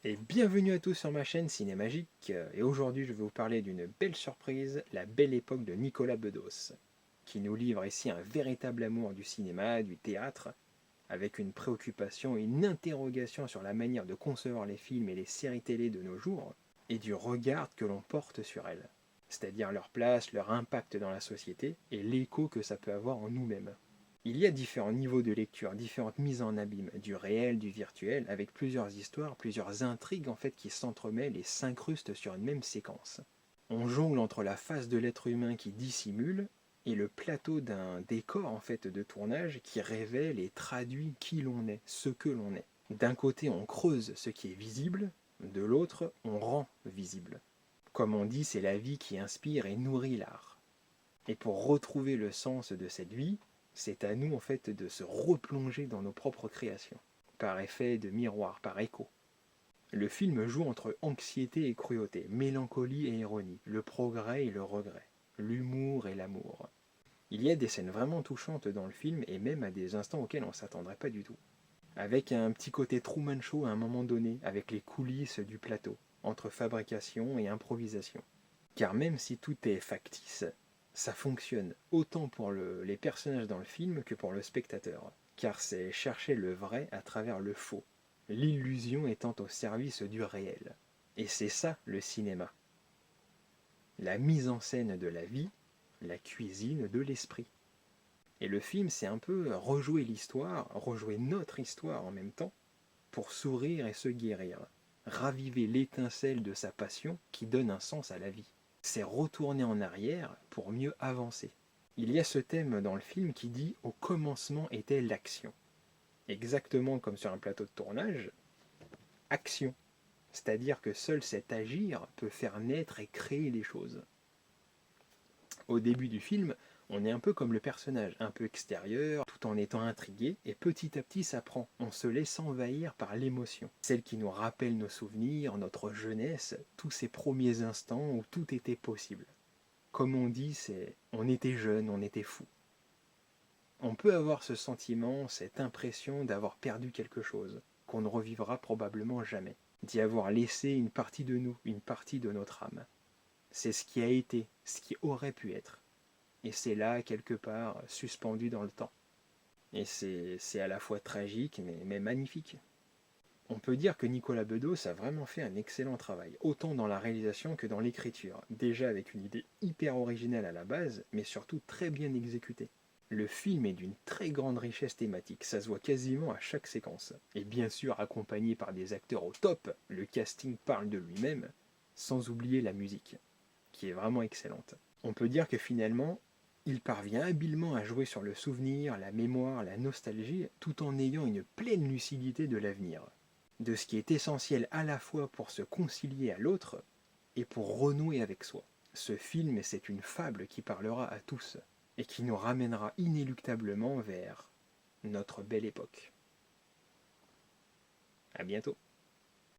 Et bienvenue à tous sur ma chaîne Cinémagique, et aujourd'hui je vais vous parler d'une belle surprise, la belle époque de Nicolas Bedos, qui nous livre ici un véritable amour du cinéma, du théâtre, avec une préoccupation et une interrogation sur la manière de concevoir les films et les séries télé de nos jours, et du regard que l'on porte sur elles, c'est-à-dire leur place, leur impact dans la société, et l'écho que ça peut avoir en nous-mêmes. Il y a différents niveaux de lecture, différentes mises en abîme, du réel, du virtuel, avec plusieurs histoires, plusieurs intrigues en fait qui s'entremêlent et s'incrustent sur une même séquence. On jongle entre la face de l'être humain qui dissimule et le plateau d'un décor en fait de tournage qui révèle et traduit qui l'on est, ce que l'on est. D'un côté, on creuse ce qui est visible, de l'autre, on rend visible. Comme on dit, c'est la vie qui inspire et nourrit l'art. Et pour retrouver le sens de cette vie, c'est à nous en fait de se replonger dans nos propres créations, par effet de miroir, par écho. Le film joue entre anxiété et cruauté, mélancolie et ironie, le progrès et le regret, l'humour et l'amour. Il y a des scènes vraiment touchantes dans le film et même à des instants auxquels on ne s'attendrait pas du tout. Avec un petit côté Truman Show à un moment donné, avec les coulisses du plateau, entre fabrication et improvisation. Car même si tout est factice, ça fonctionne autant pour les personnages dans le film que pour le spectateur. Car c'est chercher le vrai à travers le faux, l'illusion étant au service du réel. Et c'est ça le cinéma. La mise en scène de la vie, la cuisine de l'esprit. Et le film, c'est un peu rejouer l'histoire, rejouer notre histoire en même temps, pour sourire et se guérir, raviver l'étincelle de sa passion qui donne un sens à la vie. C'est retourner en arrière pour mieux avancer. Il y a ce thème dans le film qui dit « Au commencement était l'action ». Exactement comme sur un plateau de tournage, action. C'est-à-dire que seul cet agir peut faire naître et créer les choses. Au début du film, on est un peu comme le personnage, un peu extérieur, tout en étant intrigué, et petit à petit ça prend, on se laisse envahir par l'émotion, celle qui nous rappelle nos souvenirs, notre jeunesse, tous ces premiers instants où tout était possible. Comme on dit, c'est on était jeune, on était fou. On peut avoir ce sentiment, cette impression d'avoir perdu quelque chose, qu'on ne revivra probablement jamais, d'y avoir laissé une partie de nous, une partie de notre âme. C'est ce qui a été, ce qui aurait pu être. Et c'est là, quelque part, suspendu dans le temps. Et c'est à la fois tragique, mais magnifique. On peut dire que Nicolas Bedos a vraiment fait un excellent travail, autant dans la réalisation que dans l'écriture, déjà avec une idée hyper originale à la base, mais surtout très bien exécutée. Le film est d'une très grande richesse thématique, ça se voit quasiment à chaque séquence, et bien sûr accompagné par des acteurs au top, le casting parle de lui-même, sans oublier la musique, qui est vraiment excellente. On peut dire que finalement, il parvient habilement à jouer sur le souvenir, la mémoire, la nostalgie, tout en ayant une pleine lucidité de l'avenir, de ce qui est essentiel à la fois pour se concilier à l'autre et pour renouer avec soi. Ce film, c'est une fable qui parlera à tous et qui nous ramènera inéluctablement vers notre belle époque. À bientôt.